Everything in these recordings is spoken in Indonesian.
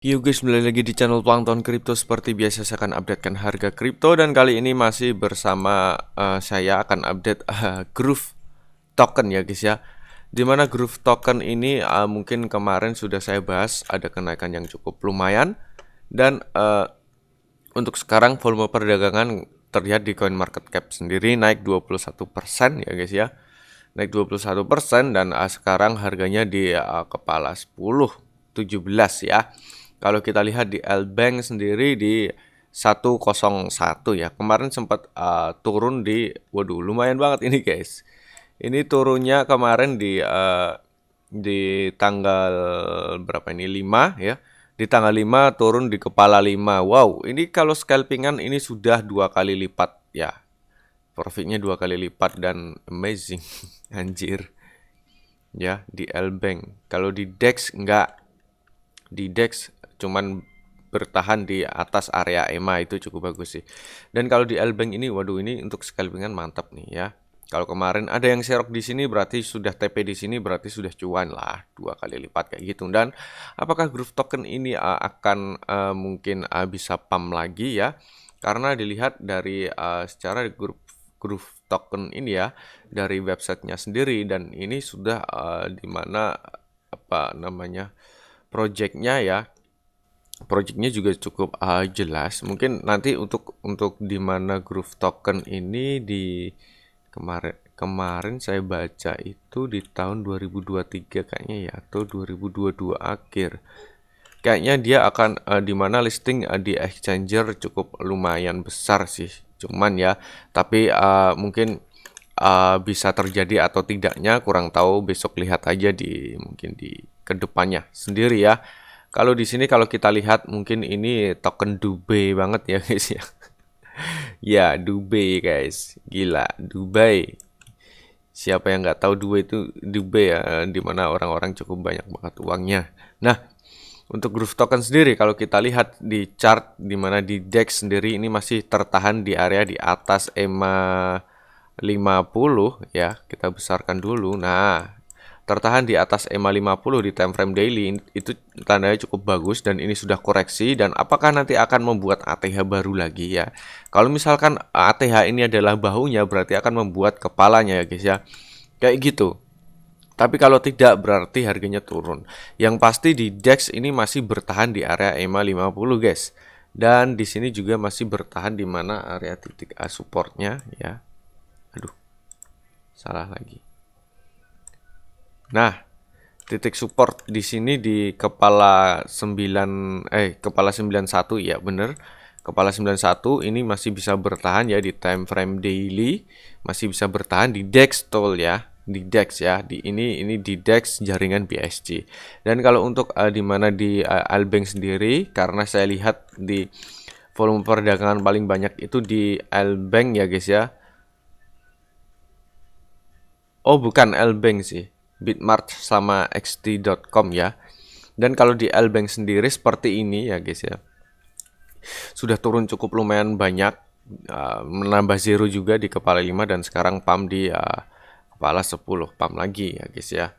Yo guys, kembali lagi di channel Plankton Crypto. Seperti biasa saya akan updatekan harga kripto, dan kali ini masih bersama saya akan update Groove Token ya guys ya. Dimana Groove Token ini mungkin kemarin sudah saya bahas, ada kenaikan yang cukup lumayan. Dan untuk sekarang volume perdagangan terlihat di CoinMarketCap sendiri naik 21% ya guys ya. Naik 21% dan sekarang harganya di kepala 10.17 ya. Kalau kita lihat di L-Bank sendiri di 101 ya. Kemarin sempat turun di, waduh lumayan banget ini guys. Ini turunnya kemarin di tanggal berapa ini, 5 ya. Di tanggal 5 turun di kepala 5. Wow, ini kalau scalpingan ini sudah 2 kali lipat ya. Profitnya 2 kali lipat dan amazing. Anjir. Ya, di L-Bank. Kalau di DEX enggak. Di DEX cuman bertahan di atas area EMA, itu cukup bagus sih. Dan kalau di L-Bank ini, waduh ini untuk scalpingan mantap nih ya. Kalau kemarin ada yang serok di sini berarti sudah TP di sini, berarti sudah cuan lah 2 kali lipat kayak gitu. Dan apakah Groove Token ini akan mungkin bisa pump lagi ya? Karena dilihat dari secara Groove Token ini ya, dari websitenya sendiri, dan ini sudah di mana apa namanya projectnya ya. Projectnya juga cukup jelas. Mungkin nanti untuk di mana Groove Token ini di kemarin saya baca itu di tahun 2023 kayaknya ya, atau 2022 akhir. Kayaknya dia akan di mana listing di exchanger cukup lumayan besar sih. Cuman ya, tapi mungkin bisa terjadi atau tidaknya kurang tahu, besok lihat aja di mungkin di kedepannya sendiri ya. Kalau di sini kalau kita lihat mungkin ini token Dubai banget ya guys ya. Ya, Dubai guys. Gila, Dubai. Siapa yang nggak tahu Dubai ya, di mana orang-orang cukup banyak banget uangnya. Nah, untuk Groove Token sendiri kalau kita lihat di chart, di mana di DEX sendiri ini masih tertahan di area di atas EMA 50 ya. Kita besarkan dulu. Nah, tertahan di atas EMA 50 di time frame daily, itu tandanya cukup bagus, dan ini sudah koreksi. Dan apakah nanti akan membuat ATH baru lagi ya? Kalau misalkan ATH ini adalah bahunya, berarti akan membuat kepalanya ya guys ya. Kayak gitu. Tapi kalau tidak berarti harganya turun. Yang pasti di DEX ini masih bertahan di area EMA 50 guys. Dan di sini juga masih bertahan di mana area titik A supportnya ya. Aduh, salah lagi. Nah, titik support di sini di kepala 91 ya, bener. Kepala 91 ini masih bisa bertahan ya di time frame daily, masih bisa bertahan di DEX tool ya, di DEX ya. Ini di DEX jaringan BSC. Dan kalau untuk di mana di Albank sendiri, karena saya lihat di volume perdagangan paling banyak itu di Albank ya guys ya. Oh, bukan Lbank sih, Bitmart sama xt.com ya. Dan kalau di Lbank sendiri seperti ini ya guys ya, sudah turun cukup lumayan banyak, menambah zero juga di kepala 5, dan sekarang pump di kepala 10, pump lagi ya guys ya.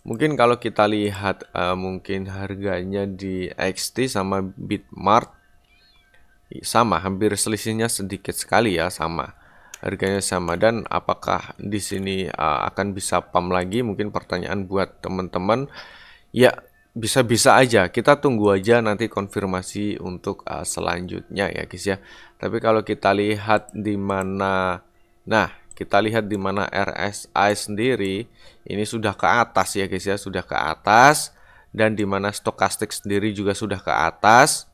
Mungkin kalau kita lihat mungkin harganya di XT sama Bitmart sama, hampir selisihnya sedikit sekali ya, sama. Harganya sama. Dan apakah di sini akan bisa pump lagi? Mungkin pertanyaan buat teman-teman. Ya, bisa-bisa aja. Kita tunggu aja nanti konfirmasi untuk selanjutnya ya guys ya. Tapi kalau kita lihat di mana, nah kita lihat di mana RSI sendiri ini sudah ke atas ya guys ya, sudah ke atas. Dan di mana stokastik sendiri juga sudah ke atas.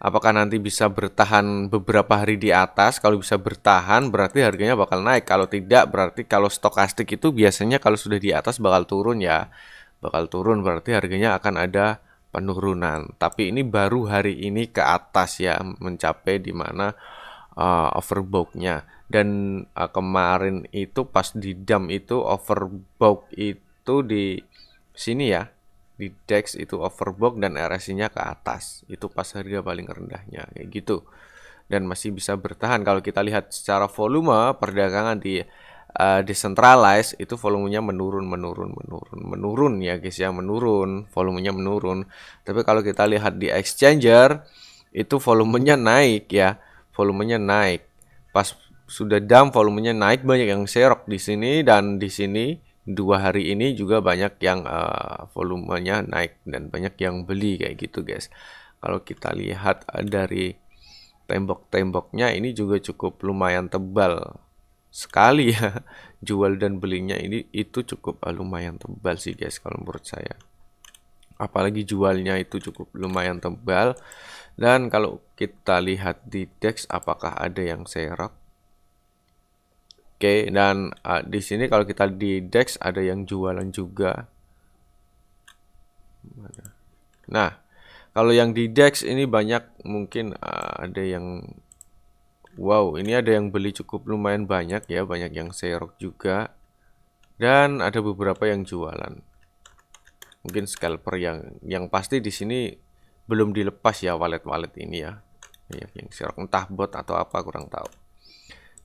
Apakah nanti bisa bertahan beberapa hari di atas? Kalau bisa bertahan berarti harganya bakal naik. Kalau tidak berarti, kalau stokastik itu biasanya kalau sudah di atas bakal turun ya. Bakal turun berarti harganya akan ada penurunan. Tapi ini baru hari ini ke atas ya, mencapai di mana overbought-nya. Dan kemarin itu pas di dump itu overbought itu di sini ya, di DEX itu overbought dan RSI-nya ke atas. Itu pas harga paling rendahnya kayak gitu. Dan masih bisa bertahan kalau kita lihat secara volume perdagangan di decentralized itu volumenya menurun ya guys ya, volumenya menurun. Tapi kalau kita lihat di exchanger itu volumenya naik ya, volumenya naik. Pas sudah dump volumenya naik, banyak yang serok di sini, dan di sini 2 hari ini juga banyak yang volumenya naik dan banyak yang beli kayak gitu guys. Kalau kita lihat dari tembok-temboknya ini juga cukup lumayan tebal sekali ya. Jual dan belinya ini itu cukup lumayan tebal sih guys kalau menurut saya. Apalagi jualnya itu cukup lumayan tebal. Dan kalau kita lihat di DEX apakah ada yang serok? Oke, dan di sini kalau kita di DEX ada yang jualan juga. Nah, kalau yang di DEX ini banyak, mungkin ada yang wow, ini ada yang beli cukup lumayan banyak ya, banyak yang serok juga. Dan ada beberapa yang jualan. Mungkin scalper yang pasti di sini belum dilepas ya wallet-wallet ini ya. Banyak yang serok, entah bot atau apa kurang tahu.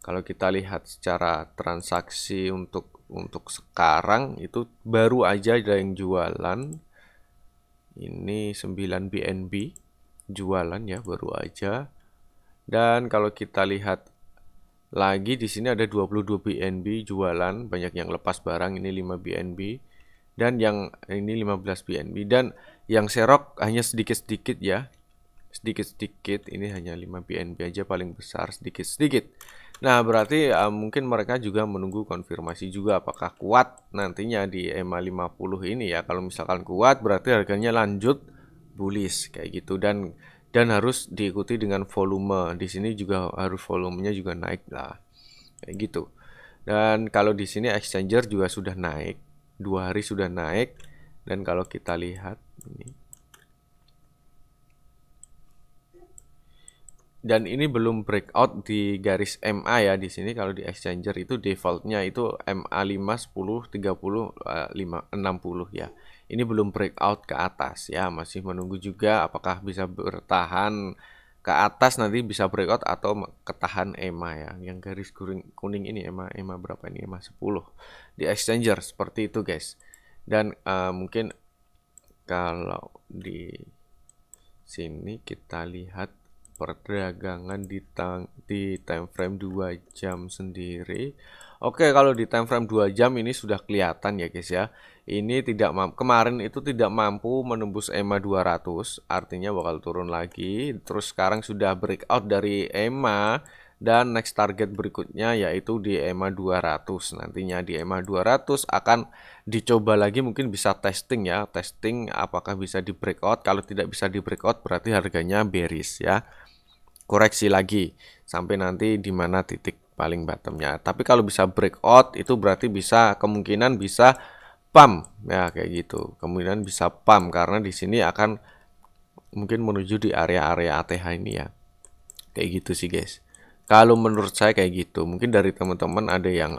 Kalau kita lihat secara transaksi untuk sekarang itu baru aja ada yang jualan. Ini 9 BNB jualan ya, baru aja. Dan kalau kita lihat lagi di sini ada 22 BNB jualan, banyak yang lepas barang, ini 5 BNB dan yang ini 15 BNB, dan yang serok hanya sedikit-sedikit ya. Sedikit-sedikit, ini hanya 5 BNB aja paling besar, sedikit-sedikit. Nah, berarti mungkin mereka juga menunggu konfirmasi juga apakah kuat nantinya di EMA 50 ini ya. Kalau misalkan kuat berarti harganya lanjut bullish kayak gitu, dan harus diikuti dengan volume. Di sini juga harus volumenya juga naik lah. Kayak gitu. Dan kalau di sini exchanger juga sudah naik, 2 hari sudah naik, dan kalau kita lihat ini, dan ini belum breakout di garis MA ya. Di sini kalau di exchanger itu defaultnya itu MA 5, 10, 30, 5, 60 ya. Ini belum breakout ke atas ya, masih menunggu juga apakah bisa bertahan ke atas, nanti bisa breakout atau ketahan EMA ya. Yang garis kuning ini EMA berapa ini? EMA 10 di exchanger, seperti itu guys. Dan mungkin kalau di sini kita lihat perdagangan di time frame 2 jam sendiri. Oke, kalau di time frame 2 jam ini sudah kelihatan ya guys ya. Ini kemarin itu tidak mampu menembus EMA 200, artinya bakal turun lagi. Terus sekarang sudah breakout dari EMA, dan next target berikutnya yaitu di EMA 200. Nantinya di EMA 200 akan dicoba lagi, mungkin bisa testing ya. Testing apakah bisa di breakout. Kalau tidak bisa di breakout berarti harganya bearish ya. Koreksi lagi sampai nanti di mana titik paling bottomnya. Tapi kalau bisa breakout itu berarti kemungkinan bisa pump ya, kayak gitu. Kemungkinan bisa pump karena di sini akan mungkin menuju di area-area ATH ini ya. Kayak gitu sih guys. Kalau menurut saya kayak gitu. Mungkin dari teman-teman ada yang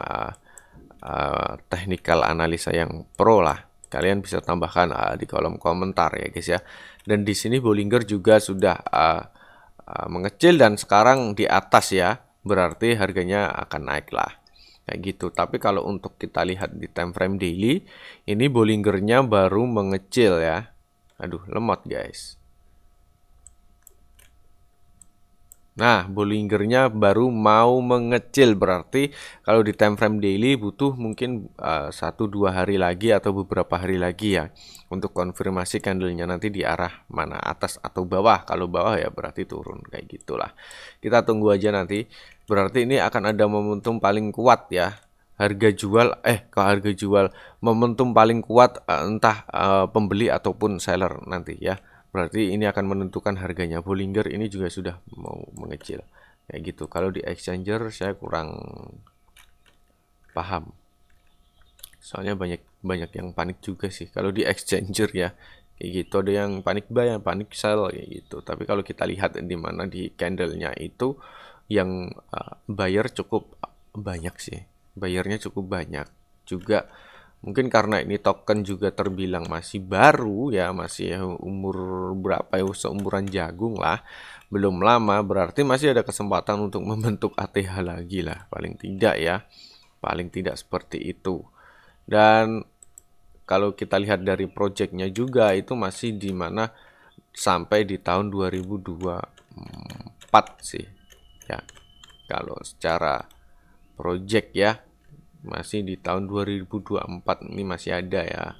technical analisa yang pro lah. Kalian bisa tambahkan di kolom komentar ya guys ya. Dan di sini Bollinger juga sudah mengecil dan sekarang di atas ya, berarti harganya akan naik lah kayak gitu. Tapi kalau untuk kita lihat di time frame daily, ini Bollingernya baru mengecil ya. Aduh, lemot guys. Nah, Bollingernya baru mau mengecil, berarti kalau di time frame daily butuh mungkin 1-2 hari lagi atau beberapa hari lagi ya untuk konfirmasi candlenya nanti di arah mana, atas atau bawah. Kalau bawah ya berarti turun, kayak gitulah. Kita tunggu aja nanti. Berarti ini akan ada momentum paling kuat ya. Harga jual momentum paling kuat entah pembeli ataupun seller nanti ya. Berarti ini akan menentukan harganya. Bollinger ini juga sudah mau mengecil kayak gitu. Kalau di exchanger saya kurang paham, soalnya banyak yang panik juga sih kalau di exchanger ya, kayak gitu. Ada yang panik buy, yang panik sell kayak gitu. Tapi kalau kita lihat di mana di candlenya itu yang buyer cukup banyak sih, bayarnya cukup banyak juga. Mungkin karena ini token juga terbilang masih baru ya, masih umur berapa ya, seumuran jagung lah, belum lama, berarti masih ada kesempatan untuk membentuk ATH lagi lah paling tidak ya. paling tidak seperti itu. Dan kalau kita lihat dari projectnya juga itu masih di mana sampai di tahun 2024 sih ya. Kalau secara project ya masih di tahun 2024 ini masih ada ya.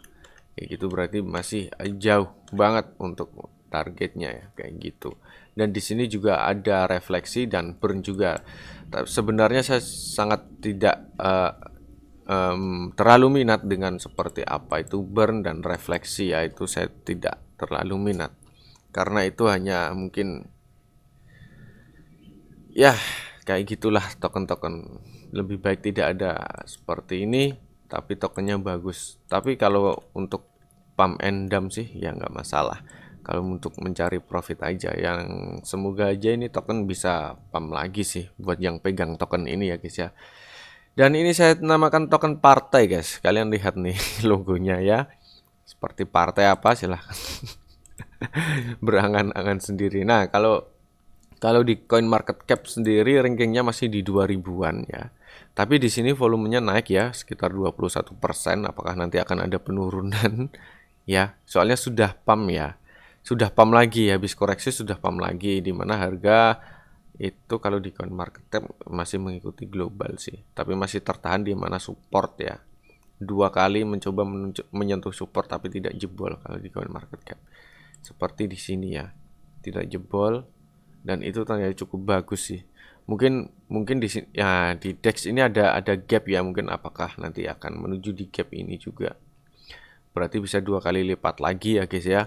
Kayak gitu berarti masih jauh banget untuk targetnya ya kayak gitu. Dan di sini juga ada refleksi dan burn juga. Sebenarnya saya sangat tidak terlalu minat dengan seperti apa itu burn dan refleksi ya, itu saya tidak terlalu minat karena itu hanya mungkin ya kayak gitulah token-token. Lebih baik tidak ada seperti ini tapi tokennya bagus. Tapi kalau untuk pump and dump sih ya nggak masalah. Kalau untuk mencari profit aja, yang semoga aja ini token bisa pump lagi sih buat yang pegang token ini ya guys ya. Dan ini saya namakan token partai guys. Kalian lihat nih logonya ya. Seperti partai apa silahkan berangan-angan sendiri. Nah, kalau di coin market cap sendiri rankingnya masih di 2000-an ya. Tapi di sini volumenya naik ya sekitar 21%. Apakah nanti akan ada penurunan ya? Soalnya sudah pump ya. Sudah pump lagi, habis koreksi sudah pump lagi, di mana harga itu kalau di coin market cap masih mengikuti global sih, tapi masih tertahan di mana support ya. Dua kali mencoba menyentuh support tapi tidak jebol kalau di coin market cap. Seperti di sini ya, tidak jebol dan itu ternyata cukup bagus sih. Mungkin di sini ya, di DEX ini ada gap ya, mungkin apakah nanti akan menuju di gap ini juga. Berarti bisa 2 kali lipat lagi ya guys ya.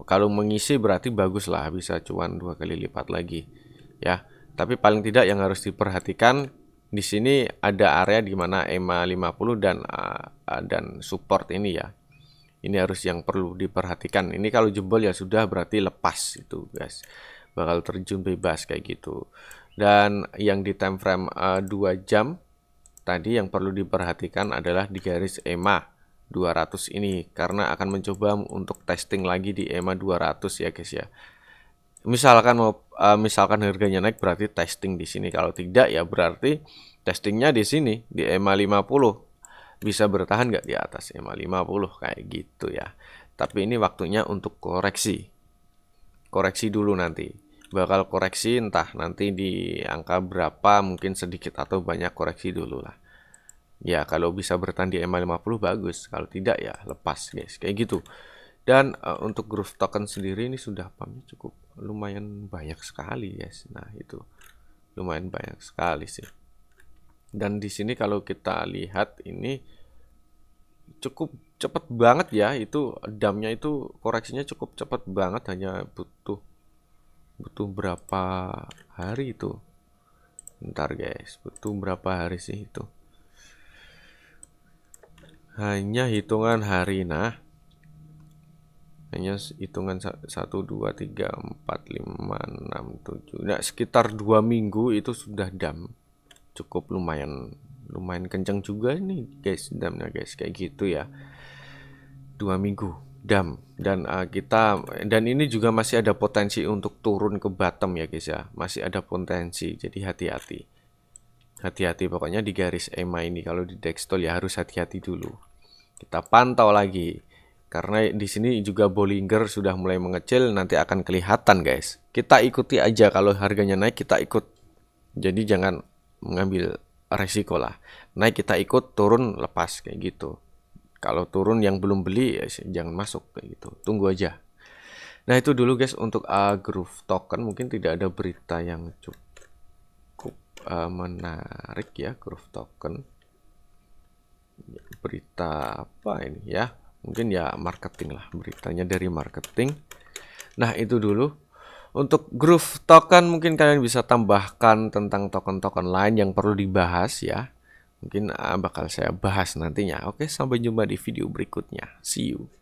Kalau mengisi berarti bagus lah, bisa cuan 2 kali lipat lagi ya. Tapi paling tidak yang harus diperhatikan di sini ada area di mana EMA 50 dan support ini ya. Ini harus yang perlu diperhatikan. Ini kalau jebol ya sudah berarti lepas itu guys. Bakal terjun bebas kayak gitu. Dan yang di time frame 2 jam tadi yang perlu diperhatikan adalah di garis EMA 200 ini, karena akan mencoba untuk testing lagi di EMA 200 ya guys ya. Misalkan harganya naik berarti testing di sini, kalau tidak ya berarti testingnya di sini di EMA 50. Bisa bertahan nggak di atas EMA 50 kayak gitu ya. Tapi ini waktunya untuk koreksi. Koreksi dulu nanti. Bakal koreksi entah nanti di angka berapa, mungkin sedikit atau banyak, koreksi dulu lah. Ya kalau bisa bertahan di EMA 50 bagus, kalau tidak ya lepas guys, kayak gitu. Dan untuk Groove token sendiri ini sudah pumpnya cukup lumayan banyak sekali guys. Nah itu lumayan banyak sekali sih. Dan di sini kalau kita lihat ini cukup cepet banget ya, itu dumpnya itu koreksinya cukup cepet banget, hanya butuh berapa hari itu. Bentar guys, butuh berapa hari sih itu? Hanya hitungan hari, hanya hitungan 1, 2, 3, 4, 5, 6, 7. Nah, sekitar 2 minggu itu sudah dump. Cukup lumayan kencang juga nih guys dumpnya guys, kayak gitu ya. 2 minggu dump. Dan dan ini juga masih ada potensi untuk turun ke bottom ya guys ya. Masih ada potensi, jadi hati-hati. Hati-hati pokoknya di garis EMA ini. Kalau di Dextol ya harus hati-hati dulu. Kita pantau lagi karena di sini juga Bollinger sudah mulai mengecil, nanti akan kelihatan guys. Kita ikuti aja, kalau harganya naik kita ikut. Jadi jangan mengambil resiko lah. Naik kita ikut, turun lepas kayak gitu. Kalau turun yang belum beli ya jangan masuk kayak gitu. Tunggu aja. Nah, itu dulu guys untuk Groove token. Mungkin tidak ada berita yang cukup menarik ya Groove token. Berita apa ini ya, mungkin ya marketing lah, beritanya dari marketing. Nah itu dulu untuk Groove token. Mungkin kalian bisa tambahkan tentang token-token lain yang perlu dibahas ya, mungkin bakal saya bahas nantinya. Oke, sampai jumpa di video berikutnya, see you.